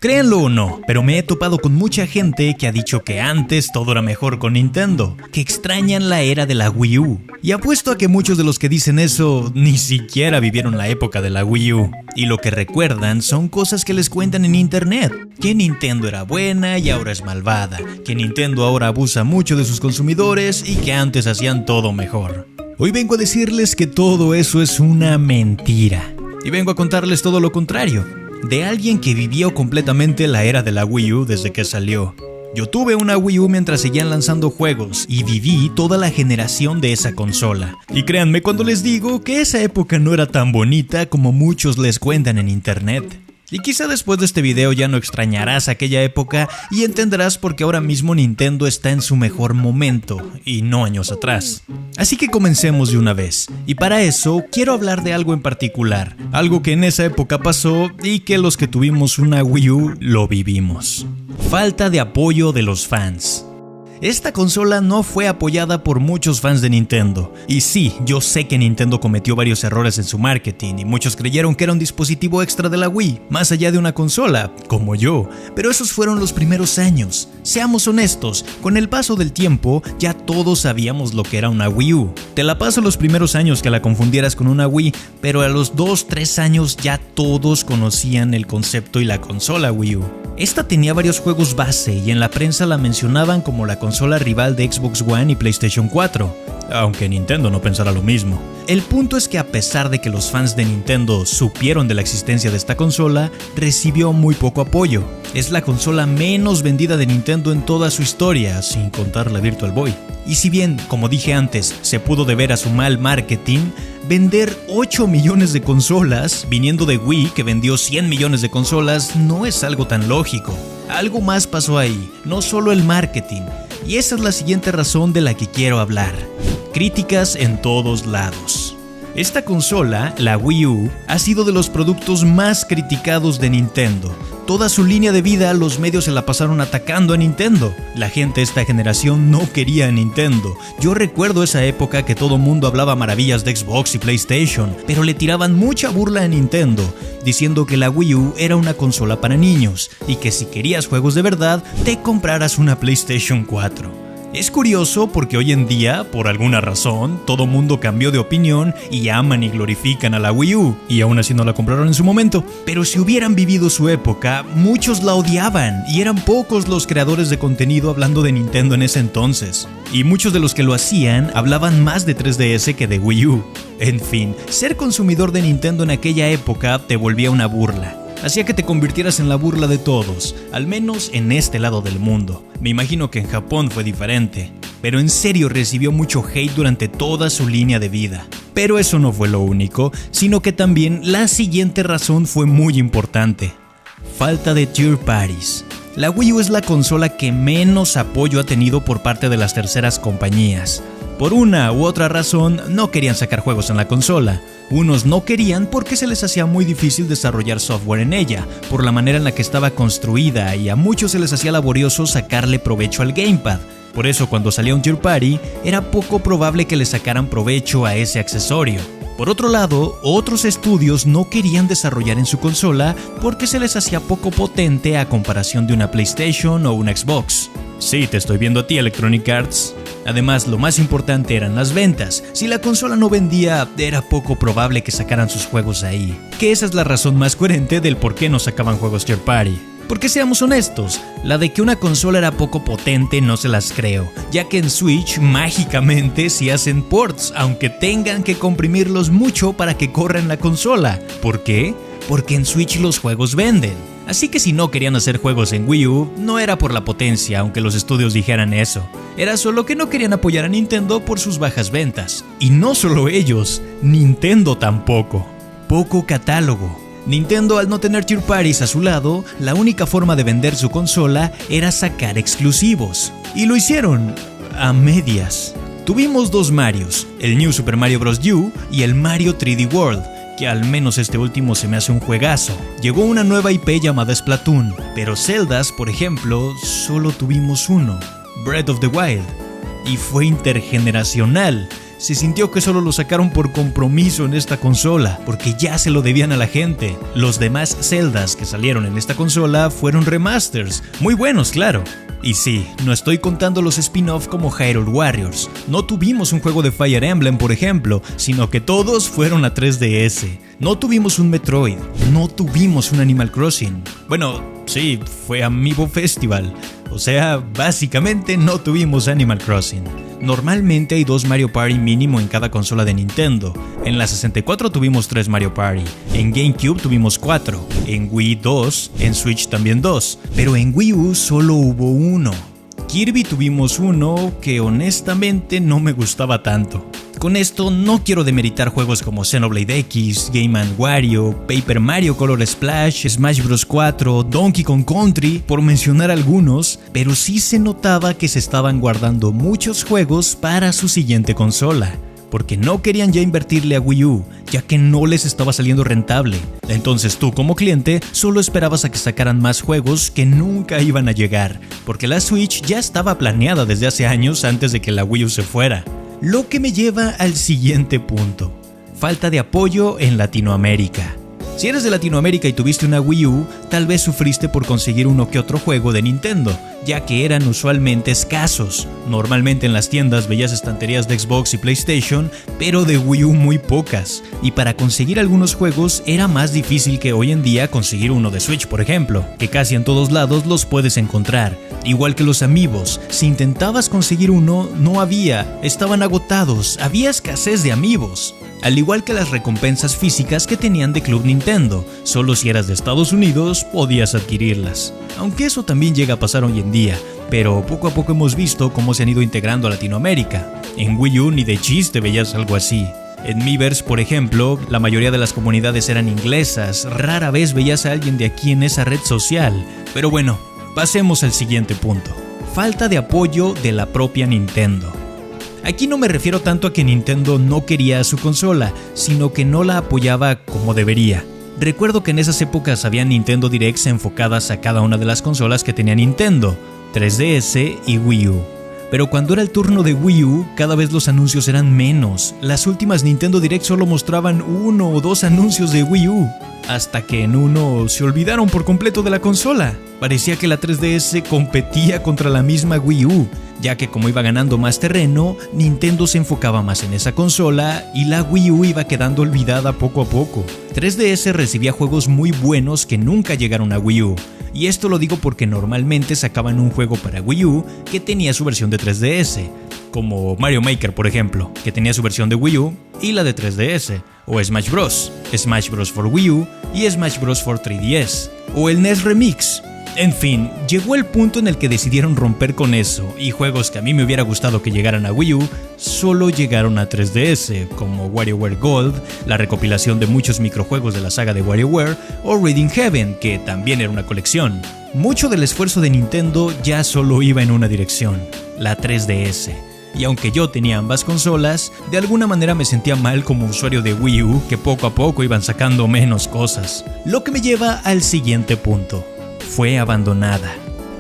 Créanlo o no, pero me he topado con mucha gente que ha dicho que antes todo era mejor con Nintendo, que extrañan la era de la Wii U. Y apuesto a que muchos de los que dicen eso ni siquiera vivieron la época de la Wii U. Y lo que recuerdan son cosas que les cuentan en internet. Que Nintendo era buena y ahora es malvada. Que Nintendo ahora abusa mucho de sus consumidores y que antes hacían todo mejor. Hoy vengo a decirles que todo eso es una mentira. Y vengo a contarles todo lo contrario. De alguien que vivió completamente la era de la Wii U desde que salió. Yo tuve una Wii U mientras seguían lanzando juegos y viví toda la generación de esa consola. Y créanme cuando les digo que esa época no era tan bonita como muchos les cuentan en internet. Y quizá después de este video ya no extrañarás aquella época y entenderás por qué ahora mismo Nintendo está en su mejor momento y no años atrás. Así que comencemos de una vez. Y para eso quiero hablar de algo en particular, algo que en esa época pasó y que los que tuvimos una Wii U lo vivimos. Falta de apoyo de los fans. Esta consola no fue apoyada por muchos fans de Nintendo. Y sí, yo sé que Nintendo cometió varios errores en su marketing y muchos creyeron que era un dispositivo extra de la Wii, más allá de una consola, como yo. Pero esos fueron los primeros años. Seamos honestos, con el paso del tiempo ya todos sabíamos lo que era una Wii U. Te la paso los primeros años que la confundieras con una Wii, pero a los 2-3 años ya todos conocían el concepto y la consola Wii U. Esta tenía varios juegos base y en la prensa la mencionaban como la consola rival de Xbox One y PlayStation 4, aunque Nintendo no pensara lo mismo. El punto es que a pesar de que los fans de Nintendo supieron de la existencia de esta consola, recibió muy poco apoyo. Es la consola menos vendida de Nintendo en toda su historia, sin contar la Virtual Boy. Y si bien, como dije antes, se pudo deber a su mal marketing, vender 8 millones de consolas, viniendo de Wii que vendió 100 millones de consolas, no es algo tan lógico. Algo más pasó ahí, no solo el marketing. Y esa es la siguiente razón de la que quiero hablar. Críticas en todos lados. Esta consola, la Wii U, ha sido de los productos más criticados de Nintendo. Toda su línea de vida los medios se la pasaron atacando a Nintendo. La gente de esta generación no quería a Nintendo. Yo recuerdo esa época que todo mundo hablaba maravillas de Xbox y PlayStation, pero le tiraban mucha burla a Nintendo, diciendo que la Wii U era una consola para niños y que si querías juegos de verdad, te compraras una PlayStation 4. Es curioso porque hoy en día, por alguna razón, todo mundo cambió de opinión y aman y glorifican a la Wii U, y aún así no la compraron en su momento. Pero si hubieran vivido su época, muchos la odiaban y eran pocos los creadores de contenido hablando de Nintendo en ese entonces. Y muchos de los que lo hacían hablaban más de 3DS que de Wii U. En fin, ser consumidor de Nintendo en aquella época te volvía una burla. Hacía que te convirtieras en la burla de todos, al menos en este lado del mundo. Me imagino que en Japón fue diferente, pero en serio recibió mucho hate durante toda su línea de vida. Pero eso no fue lo único, sino que también la siguiente razón fue muy importante. Falta de third parties. La Wii U es la consola que menos apoyo ha tenido por parte de las terceras compañías. Por una u otra razón, no querían sacar juegos en la consola. Unos no querían porque se les hacía muy difícil desarrollar software en ella, por la manera en la que estaba construida, y a muchos se les hacía laborioso sacarle provecho al gamepad. Por eso cuando salía un third party, era poco probable que le sacaran provecho a ese accesorio. Por otro lado, otros estudios no querían desarrollar en su consola porque se les hacía poco potente a comparación de una PlayStation o una Xbox. Sí, te estoy viendo a ti, Electronic Arts. Además, lo más importante eran las ventas. Si la consola no vendía, era poco probable que sacaran sus juegos ahí. Que esa es la razón más coherente del por qué no sacaban juegos third party. Porque seamos honestos, la de que una consola era poco potente no se las creo, ya que en Switch mágicamente sí hacen ports, aunque tengan que comprimirlos mucho para que corran la consola. ¿Por qué? Porque en Switch los juegos venden. Así que si no querían hacer juegos en Wii U, no era por la potencia, aunque los estudios dijeran eso. Era solo que no querían apoyar a Nintendo por sus bajas ventas. Y no solo ellos, Nintendo tampoco. Poco catálogo. Nintendo, al no tener third parties a su lado, la única forma de vender su consola era sacar exclusivos. Y lo hicieron a medias. Tuvimos dos Marios, el New Super Mario Bros. U y el Mario 3D World, que al menos este último se me hace un juegazo. Llegó una nueva IP llamada Splatoon, pero Zeldas, por ejemplo, solo tuvimos uno, Breath of the Wild, y fue intergeneracional. Se sintió que solo lo sacaron por compromiso en esta consola, porque ya se lo debían a la gente. Los demás Zeldas que salieron en esta consola fueron remasters, muy buenos claro. Y sí, no estoy contando los spin-off como Hyrule Warriors. No tuvimos un juego de Fire Emblem, por ejemplo, sino que todos fueron a 3DS. No tuvimos un Metroid, no tuvimos un Animal Crossing. Bueno, sí, fue Amiibo Festival. O sea, básicamente no tuvimos Animal Crossing. Normalmente hay 2 Mario Party mínimo en cada consola de Nintendo. En la 64 tuvimos 3 Mario Party, en GameCube tuvimos 4, en Wii 2, en Switch también 2, pero en Wii U solo hubo 1. Kirby tuvimos 1 que honestamente no me gustaba tanto. Con esto no quiero demeritar juegos como Xenoblade X, Game & Wario, Paper Mario Color Splash, Smash Bros. 4, Donkey Kong Country, por mencionar algunos, pero sí se notaba que se estaban guardando muchos juegos para su siguiente consola, porque no querían ya invertirle a Wii U, ya que no les estaba saliendo rentable. Entonces tú como cliente solo esperabas a que sacaran más juegos que nunca iban a llegar, porque la Switch ya estaba planeada desde hace años antes de que la Wii U se fuera. Lo que me lleva al siguiente punto: falta de apoyo en Latinoamérica. Si eres de Latinoamérica y tuviste una Wii U, tal vez sufriste por conseguir uno que otro juego de Nintendo, ya que eran usualmente escasos. Normalmente en las tiendas veías estanterías de Xbox y PlayStation, pero de Wii U muy pocas, y para conseguir algunos juegos era más difícil que hoy en día conseguir uno de Switch, por ejemplo, que casi en todos lados los puedes encontrar. Igual que los Amiibos, si intentabas conseguir uno, no había, estaban agotados, había escasez de Amiibos. Al igual que las recompensas físicas que tenían de Club Nintendo, solo si eras de Estados Unidos podías adquirirlas. Aunque eso también llega a pasar hoy en día, pero poco a poco hemos visto cómo se han ido integrando a Latinoamérica. En Wii U ni de chiste veías algo así. En Miiverse, por ejemplo, la mayoría de las comunidades eran inglesas, rara vez veías a alguien de aquí en esa red social. Pero bueno, pasemos al siguiente punto: falta de apoyo de la propia Nintendo. Aquí no me refiero tanto a que Nintendo no quería a su consola, sino que no la apoyaba como debería. Recuerdo que en esas épocas había Nintendo Directs enfocadas a cada una de las consolas que tenía Nintendo, 3DS y Wii U. Pero cuando era el turno de Wii U, cada vez los anuncios eran menos. Las últimas Nintendo Direct solo mostraban 1 o 2 anuncios de Wii U, hasta que en uno se olvidaron por completo de la consola. Parecía que la 3DS competía contra la misma Wii U, ya que como iba ganando más terreno, Nintendo se enfocaba más en esa consola y la Wii U iba quedando olvidada poco a poco. 3DS recibía juegos muy buenos que nunca llegaron a Wii U, y esto lo digo porque normalmente sacaban un juego para Wii U que tenía su versión de 3DS, como Mario Maker por ejemplo, que tenía su versión de Wii U y la de 3DS, o Smash Bros, Smash Bros for Wii U y Smash Bros for 3DS, o el NES Remix. En fin, llegó el punto en el que decidieron romper con eso, y juegos que a mí me hubiera gustado que llegaran a Wii U, solo llegaron a 3DS, como WarioWare Gold, la recopilación de muchos microjuegos de la saga de WarioWare, o Reading Heaven, que también era una colección. Mucho del esfuerzo de Nintendo ya solo iba en una dirección: la 3DS. Y aunque yo tenía ambas consolas, de alguna manera me sentía mal como usuario de Wii U, que poco a poco iban sacando menos cosas. Lo que me lleva al siguiente punto: fue abandonada.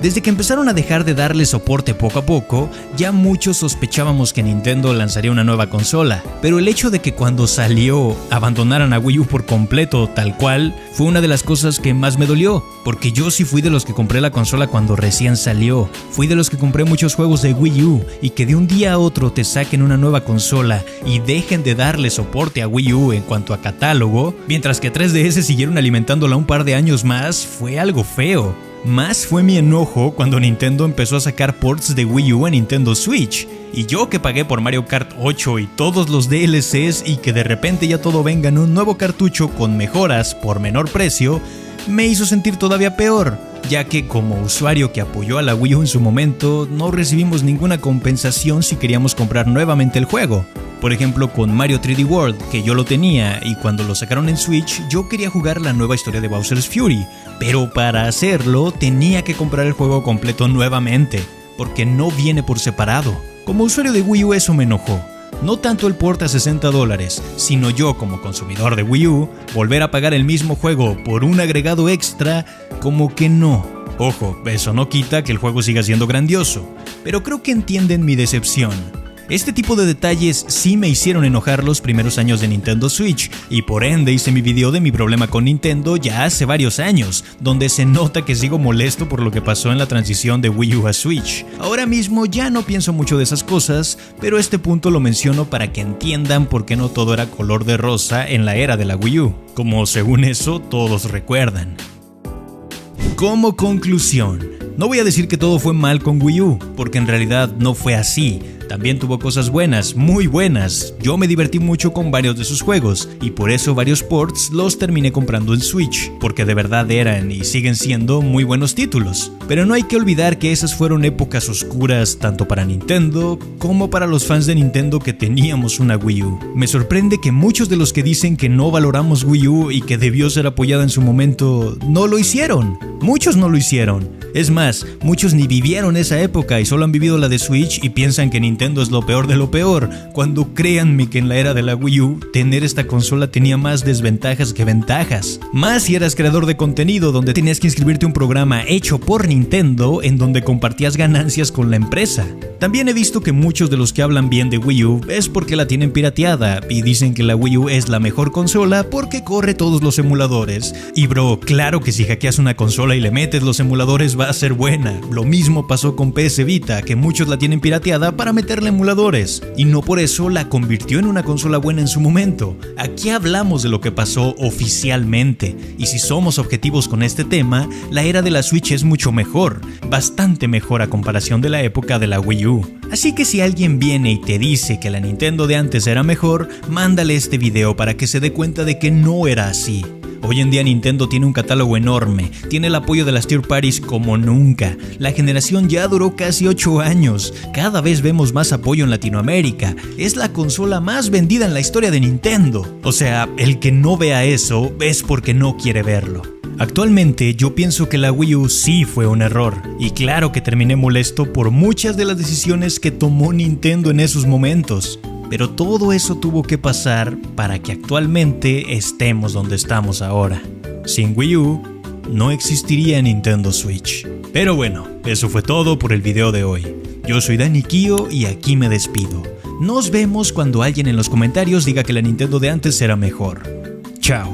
Desde que empezaron a dejar de darle soporte poco a poco, ya muchos sospechábamos que Nintendo lanzaría una nueva consola, pero el hecho de que cuando salió abandonaran a Wii U por completo tal cual, fue una de las cosas que más me dolió, porque yo sí fui de los que compré la consola cuando recién salió, fui de los que compré muchos juegos de Wii U, y que de un día a otro te saquen una nueva consola y dejen de darle soporte a Wii U en cuanto a catálogo, mientras que 3DS siguieron alimentándola un par de años más, fue algo feo. Más fue mi enojo cuando Nintendo empezó a sacar ports de Wii U a Nintendo Switch, y yo que pagué por Mario Kart 8 y todos los DLCs y que de repente ya todo venga en un nuevo cartucho con mejoras por menor precio, me hizo sentir todavía peor, ya que como usuario que apoyó a la Wii U en su momento, no recibimos ninguna compensación si queríamos comprar nuevamente el juego. Por ejemplo, con Mario 3D World, que yo lo tenía, y cuando lo sacaron en Switch, yo quería jugar la nueva historia de Bowser's Fury, pero para hacerlo tenía que comprar el juego completo nuevamente, porque no viene por separado. Como usuario de Wii U eso me enojó. No tanto el port a $60, sino yo como consumidor de Wii U, volver a pagar el mismo juego por un agregado extra, como que no. Ojo, eso no quita que el juego siga siendo grandioso, pero creo que entienden mi decepción. Este tipo de detalles sí me hicieron enojar los primeros años de Nintendo Switch, y por ende hice mi video de mi problema con Nintendo ya hace varios años, donde se nota que sigo molesto por lo que pasó en la transición de Wii U a Switch. Ahora mismo ya no pienso mucho de esas cosas, pero este punto lo menciono para que entiendan por qué no todo era color de rosa en la era de la Wii U, como según eso todos recuerdan. Como conclusión, no voy a decir que todo fue mal con Wii U, porque en realidad no fue así. También tuvo cosas buenas, muy buenas. Yo me divertí mucho con varios de sus juegos, y por eso varios ports los terminé comprando en Switch, porque de verdad eran y siguen siendo muy buenos títulos. Pero no hay que olvidar que esas fueron épocas oscuras tanto para Nintendo como para los fans de Nintendo que teníamos una Wii U. Me sorprende que muchos de los que dicen que no valoramos Wii U y que debió ser apoyada en su momento, no lo hicieron. Muchos no lo hicieron. Es más, muchos ni vivieron esa época y solo han vivido la de Switch y piensan que Nintendo es lo peor de lo peor, cuando créanme que en la era de la Wii U, tener esta consola tenía más desventajas que ventajas. Más si eras creador de contenido donde tenías que inscribirte a un programa hecho por Nintendo en donde compartías ganancias con la empresa. También he visto que muchos de los que hablan bien de Wii U es porque la tienen pirateada y dicen que la Wii U es la mejor consola porque corre todos los emuladores. Y bro, claro que si hackeas una consola y le metes los emuladores va a ser buena. Lo mismo pasó con PS Vita, que muchos la tienen pirateada para meterle emuladores, y no por eso la convirtió en una consola buena en su momento. Aquí hablamos de lo que pasó oficialmente, y si somos objetivos con este tema, la era de la Switch es mucho mejor, bastante mejor a comparación de la época de la Wii U. Así que si alguien viene y te dice que la Nintendo de antes era mejor, mándale este video para que se dé cuenta de que no era así. Hoy en día Nintendo tiene un catálogo enorme, tiene el apoyo de las tier parties como nunca, la generación ya duró casi 8 años, cada vez vemos más apoyo en Latinoamérica, es la consola más vendida en la historia de Nintendo. O sea, el que no vea eso es porque no quiere verlo. Actualmente yo pienso que la Wii U sí fue un error, y claro que terminé molesto por muchas de las decisiones que tomó Nintendo en esos momentos. Pero todo eso tuvo que pasar para que actualmente estemos donde estamos ahora. Sin Wii U, no existiría Nintendo Switch. Pero bueno, eso fue todo por el video de hoy. Yo soy Dani Kio y aquí me despido. Nos vemos cuando alguien en los comentarios diga que la Nintendo de antes era mejor. Chao.